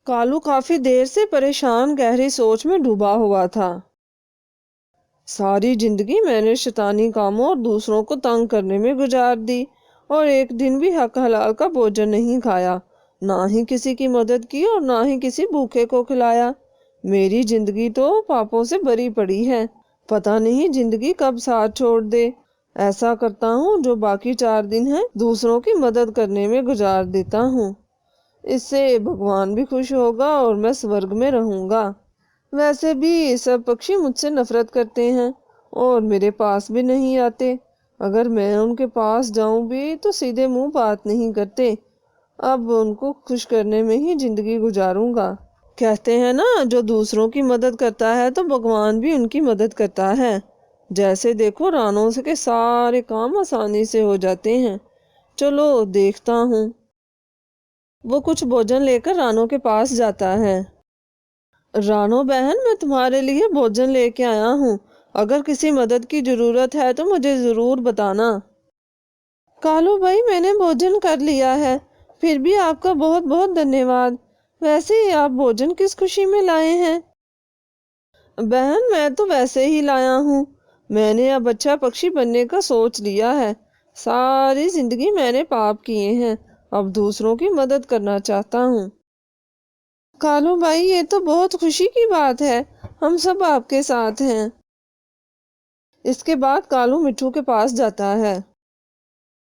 कालू काफी देर से परेशान गहरी सोच में डूबा हुआ था। सारी जिंदगी मैंने शैतानी कामों और दूसरों को तंग करने में गुजार दी और एक दिन भी हक हलाल का भोजन नहीं खाया, ना ही किसी की मदद की और ना ही किसी भूखे को खिलाया। मेरी जिंदगी तो पापों से भरी पड़ी है। पता नहीं जिंदगी कब साथ छोड़ दे। ऐसा करता हूँ जो बाकी 4 दिन है दूसरों की मदद करने में गुजार देता हूँ। इससे भगवान भी खुश होगा और मैं स्वर्ग में रहूंगा। वैसे भी सब पक्षी मुझसे नफरत करते हैं और मेरे पास भी नहीं आते। अगर मैं उनके पास जाऊं भी तो सीधे मुंह बात नहीं करते। अब उनको खुश करने में ही जिंदगी गुजारूंगा। कहते हैं ना, जो दूसरों की मदद करता है तो भगवान भी उनकी मदद करता है। जैसे देखो, रानों से के सारे काम आसानी से हो जाते हैं। चलो देखता हूँ। वो कुछ भोजन लेकर रानों के पास जाता है। रानो बहन, मैं तुम्हारे लिए भोजन लेके आया हूँ। अगर किसी मदद की जरूरत है तो मुझे जरूर बताना। कालू भाई, मैंने भोजन कर लिया है। फिर भी आपका बहुत बहुत धन्यवाद। वैसे ही आप भोजन किस खुशी में लाए हैं? बहन, मैं तो वैसे ही लाया हूँ। मैंने अब अच्छा पक्षी बनने का सोच लिया है। सारी जिंदगी मैंने पाप किए हैं, अब दूसरों की मदद करना चाहता हूँ। कालू भाई, ये तो बहुत खुशी की बात है। हम सब आपके साथ हैं। इसके बाद कालू मिट्ठू के पास जाता है।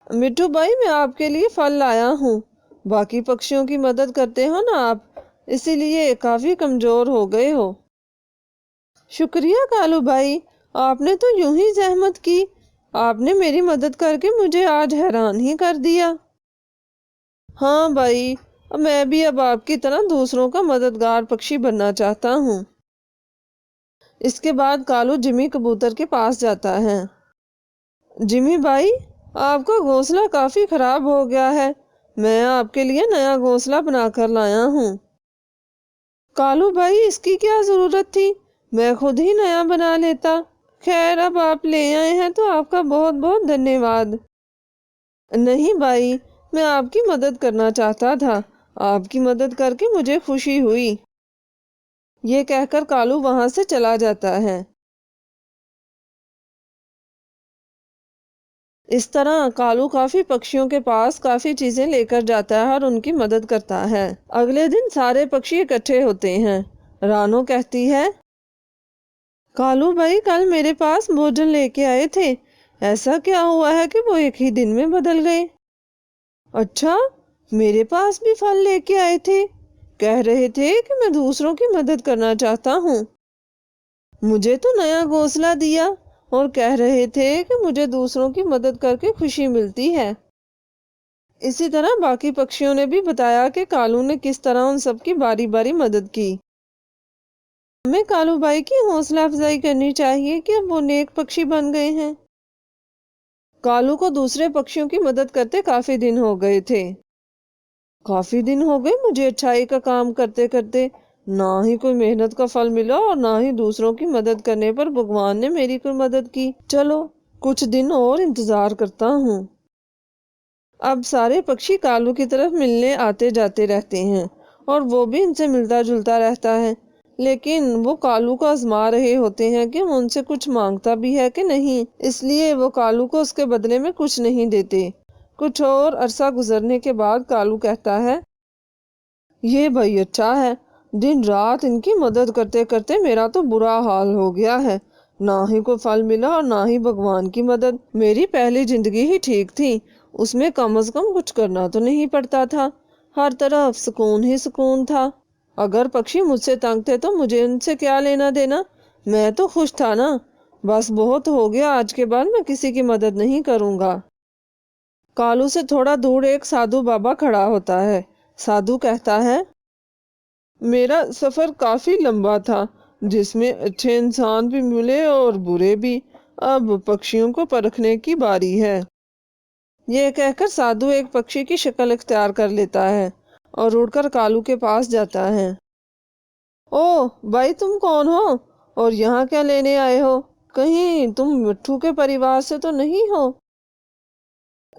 मिट्ठू भाई, मैं आपके लिए फल लाया हूँ। बाकी पक्षियों की मदद करते हो ना आप, इसीलिए काफी कमजोर हो गए हो। शुक्रिया कालू भाई, आपने तो यूं ही जहमत की। आपने मेरी मदद करके मुझे आज हैरान ही कर दिया। हाँ भाई, मैं भी अब आपकी तरह दूसरों का मददगार पक्षी बनना चाहता हूँ। इसके बाद कालू जिमी कबूतर के पास जाता है। जिमी भाई, आपका घोंसला काफी खराब हो गया है। मैं आपके लिए नया घोंसला बनाकर लाया हूँ। कालू भाई, इसकी क्या जरूरत थी? मैं खुद ही नया बना लेता। खैर, अब आप ले आए हैं तो आपका बहुत बहुत धन्यवाद। नहीं भाई, मैं आपकी मदद करना चाहता था। आपकी मदद करके मुझे खुशी हुई। ये कहकर कालू वहां से चला जाता है। इस तरह कालू काफी पक्षियों के पास काफी चीजें लेकर जाता है और उनकी मदद करता है। अगले दिन सारे पक्षी इकट्ठे होते हैं। रानो कहती है, कालू भाई, कल मेरे पास भोजन लेके आए थे। ऐसा क्या हुआ है कि वो एक ही दिन में बदल गए? अच्छा, मेरे पास भी फल लेके आए थे। कह रहे थे कि मैं दूसरों की मदद करना चाहता हूँ। मुझे तो नया घोंसला दिया और कह रहे थे कि मुझे दूसरों की मदद करके खुशी मिलती है। इसी तरह बाकी पक्षियों ने भी बताया कि कालू ने किस तरह उन सबकी बारी बारी मदद की। हमें कालू भाई की हौसला अफजाई करनी चाहिए कि अब वो नेक पक्षी बन गए हैं। कालू को दूसरे पक्षियों की मदद करते काफी दिन हो गए थे। काफी दिन हो गए मुझे अच्छाई का काम करते करते। ना ही कोई मेहनत का फल मिला और ना ही दूसरों की मदद करने पर भगवान ने मेरी कोई मदद की। चलो कुछ दिन और इंतजार करता हूँ। अब सारे पक्षी कालू की तरफ मिलने आते जाते रहते हैं और वो भी इनसे मिलता जुलता रहता है। लेकिन वो कालू को आजमा रहे होते हैं कि वो उनसे कुछ मांगता भी है कि नहीं, इसलिए वो कालू को उसके बदले में कुछ नहीं देते। कुछ और अरसा गुजरने के बाद कालू कहता है, ये भाई अच्छा है। दिन रात इनकी मदद करते करते मेरा तो बुरा हाल हो गया है। ना ही कोई फल मिला और ना ही भगवान की मदद। मेरी पहली जिंदगी ही ठीक थी, उसमें कम से कम कुछ करना तो नहीं पड़ता था। हर तरफ सुकून ही सुकून था। अगर पक्षी मुझसे तंग थे तो मुझे उनसे क्या लेना देना। मैं तो खुश था ना। बस बहुत हो गया, आज के बाद मैं किसी की मदद नहीं करूंगा। कालू से थोड़ा दूर एक साधु बाबा खड़ा होता है। साधु कहता है, मेरा सफर काफी लंबा था, जिसमें अच्छे इंसान भी मिले और बुरे भी। अब पक्षियों को परखने की बारी है। ये कहकर साधु एक पक्षी की शक्ल इख्तियार कर लेता है और उड़कर कालू के पास जाता है। ओह भाई, तुम कौन हो और यहाँ क्या लेने आए हो? कहीं तुम मिट्ठू के परिवार से तो नहीं हो?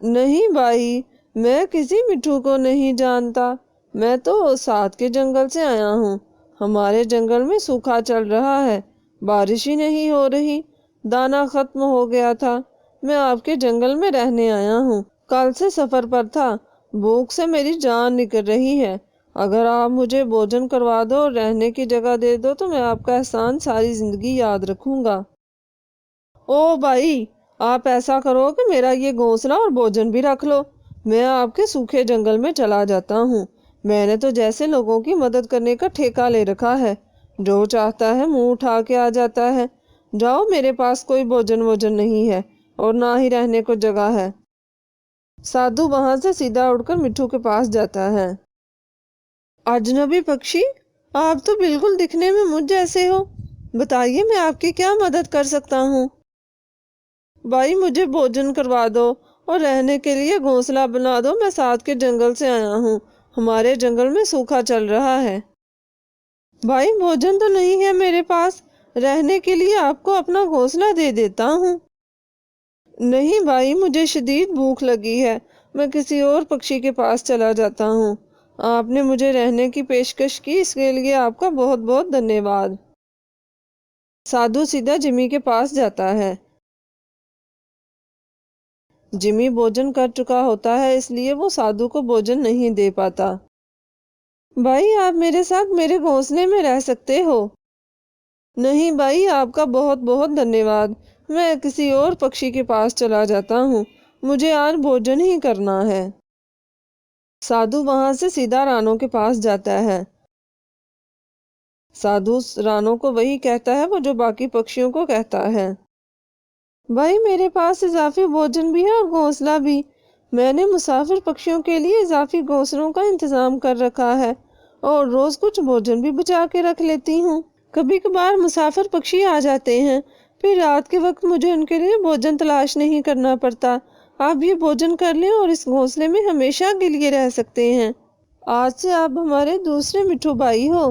नहीं भाई, मैं किसी मिट्ठू को नहीं जानता। मैं तो साथ के जंगल से आया हूँ। हमारे जंगल में सूखा चल रहा है, बारिश ही नहीं हो रही, दाना खत्म हो गया था। मैं आपके जंगल में रहने आया हूँ। कल से सफर पर था, भूख से मेरी जान निकल रही है। अगर आप मुझे भोजन करवा दो और रहने की जगह दे दो तो मैं आपका एहसान सारी जिंदगी याद रखूंगा। ओ भाई, आप ऐसा करो कि मेरा ये घोंसला और भोजन भी रख लो। मैं आपके सूखे जंगल में चला जाता हूँ। मैंने तो जैसे लोगों की मदद करने का ठेका ले रखा है, जो चाहता है मुंह उठा के आ जाता है। जाओ, मेरे पास कोई भोजन वोजन नहीं है और ना ही रहने को जगह है। साधु वहां से सीधा उड़कर मिट्ठू के पास जाता है। अजनबी पक्षी, आप तो बिल्कुल दिखने में मुझ जैसे हो। बताइए, मैं आपकी क्या मदद कर सकता हूँ। भाई, मुझे भोजन करवा दो और रहने के लिए घोंसला बना दो। मैं साथ के जंगल से आया हूँ। हमारे जंगल में सूखा चल रहा है। भाई, भोजन तो नहीं है मेरे पास। रहने के लिए आपको अपना घोंसला दे देता हूँ। नहीं भाई, मुझे शदीद भूख लगी है। मैं किसी और पक्षी के पास चला जाता हूँ। आपने मुझे रहने की पेशकश की, इसके लिए आपका बहुत बहुत धन्यवाद। साधु सीधा जिमी के पास जाता है। जिमी भोजन कर चुका होता है, इसलिए वो साधु को भोजन नहीं दे पाता। भाई, आप मेरे साथ मेरे घोंसले में रह सकते हो। नहीं भाई, आपका बहुत बहुत धन्यवाद। मैं किसी और पक्षी के पास चला जाता हूँ। मुझे आज भोजन ही करना है। साधु वहां से सीधा रानों के पास जाता है। साधु रानों को वही कहता है वो जो बाकी पक्षियों को कहता है। भाई, मेरे पास इजाफी भोजन भी है और घोंसला भी। मैंने मुसाफिर पक्षियों के लिए इजाफी घोंसलों का इंतजाम कर रखा है और रोज कुछ भोजन भी बचा के रख लेती हूँ। कभी कभार मुसाफिर पक्षी आ जाते हैं, फिर रात के वक्त मुझे उनके लिए भोजन तलाश नहीं करना पड़ता। आप ये भोजन कर लें और इस घोंसले में हमेशा के लिए रह सकते हैं। आज से आप हमारे दूसरे मिठू भाई हो।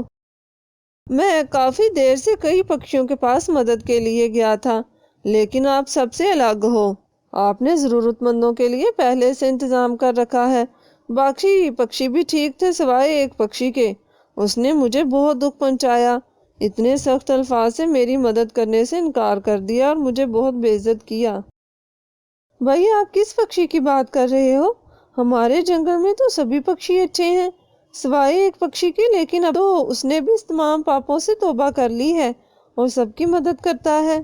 मैं काफी देर से कई पक्षियों के पास मदद के लिए गया था, लेकिन आप सबसे अलग हो। आपने जरूरतमंदों के लिए पहले से इंतजाम कर रखा है। बाकी पक्षी भी ठीक थे सिवाय एक पक्षी के। उसने मुझे बहुत दुख पहुंचाया। इतने सख्त अल्फाज से मेरी मदद करने से इनकार कर दिया और मुझे बहुत बेइज्जत किया। भाई, आप किस पक्षी की बात कर रहे हो? हमारे जंगल में तो सभी पक्षी अच्छे हैं सिवाय एक पक्षी के, लेकिन अब तो उसने भी इस तमाम पापों से तौबा कर ली है और सबकी मदद करता है।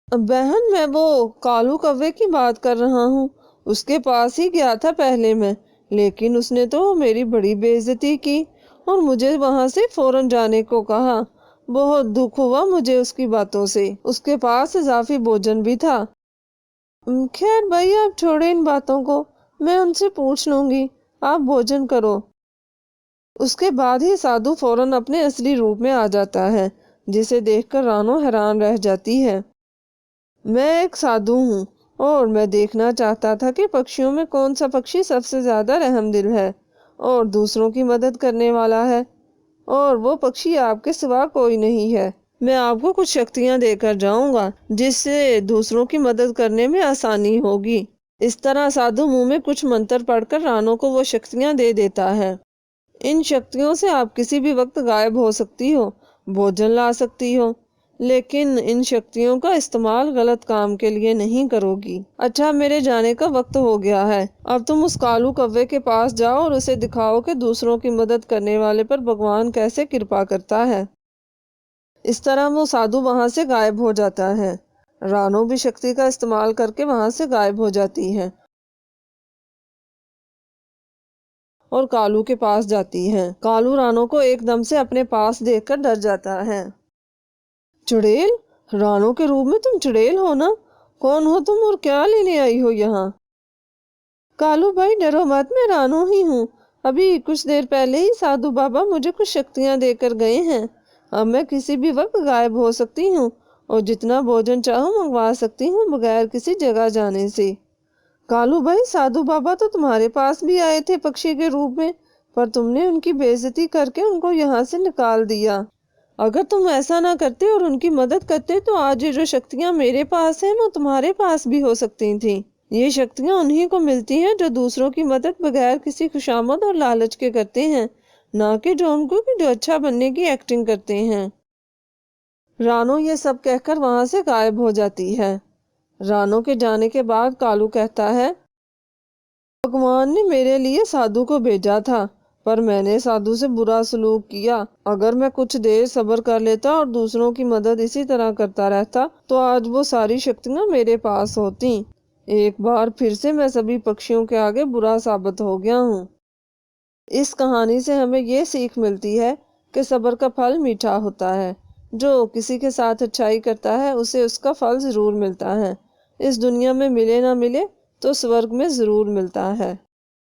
बहन, मैं वो कालू कौवे की बात कर रहा हूँ। उसके पास ही गया था पहले मैं, लेकिन उसने तो मेरी बड़ी बेइज्जती की और मुझे वहां से फौरन जाने को कहा। बहुत दुख हुआ मुझे उसकी बातों से। उसके पास इजाफी भोजन भी था। खैर भाई, आप छोड़े इन बातों को, मैं उनसे पूछ लूंगी। आप भोजन करो। उसके बाद ही साधु फौरन अपने असली रूप में आ जाता है, जिसे देखकर रानो हैरान रह जाती है। मैं एक साधु हूँ और मैं देखना चाहता था कि पक्षियों में कौन सा पक्षी सबसे ज्यादा रहमदिल है और दूसरों की मदद करने वाला है, और वो पक्षी आपके सिवा कोई नहीं है। मैं आपको कुछ शक्तियां देकर जाऊंगा जिससे दूसरों की मदद करने में आसानी होगी। इस तरह साधु मुंह में कुछ मंत्र पढ़कर रानो को वो शक्तियां दे देता है। इन शक्तियों से आप किसी भी वक्त गायब हो सकती हो, भोजन ला सकती हो, लेकिन इन शक्तियों का इस्तेमाल गलत काम के लिए नहीं करोगी। अच्छा, मेरे जाने का वक्त हो गया है। अब तुम उस कालू कौवे के पास जाओ और उसे दिखाओ कि दूसरों की मदद करने वाले पर भगवान कैसे कृपा करता है। इस तरह वो साधु वहां से गायब हो जाता है। रानो भी शक्ति का इस्तेमाल करके वहां से गायब हो जाती है और कालू के पास जाती है। कालू रानो को एकदम से अपने पास देखकर डर जाता है। चुड़ैल, रानो के रूप में तुम चुड़ैल हो ना? कौन हो तुम और क्या लेने आई हो यहाँ? कालू भाई, डरो मत, मैं रानो ही हूँ। अभी कुछ देर पहले ही साधु बाबा मुझे कुछ शक्तियाँ देकर गए हैं। अब मैं किसी भी वक्त गायब हो सकती हूँ और जितना भोजन चाहूँ मंगवा सकती हूँ बगैर किसी जगह जाने से। कालू भाई, साधु बाबा तो तुम्हारे पास भी आए थे पक्षी के रूप में, पर तुमने उनकी बेइज्जती करके उनको यहाँ से निकाल दिया। अगर तुम ऐसा ना करते और उनकी मदद करते तो आज ये जो शक्तियाँ मेरे पास हैं वो तुम्हारे पास भी हो सकती थी। ये शक्तियाँ उन्हीं को मिलती हैं जो दूसरों की मदद बगैर किसी खुशामद और लालच के करते हैं, ना कि जो अच्छा बनने की एक्टिंग करते हैं। रानो ये सब कहकर वहां से गायब हो जाती है। रानो के जाने के बाद कालू कहता है, भगवान ने मेरे लिए साधु को भेजा था, पर मैंने साधु से बुरा सलूक किया। अगर मैं कुछ देर सब्र कर लेता और दूसरों की मदद इसी तरह करता रहता तो आज वो सारी शक्तियां मेरे पास होती। एक बार फिर से मैं सभी पक्षियों के आगे बुरा साबित हो गया हूँ। इस कहानी से हमें ये सीख मिलती है कि सब्र का फल मीठा होता है। जो किसी के साथ अच्छाई करता है उसे उसका फल जरूर मिलता है। इस दुनिया में मिले ना मिले तो स्वर्ग में जरूर मिलता है।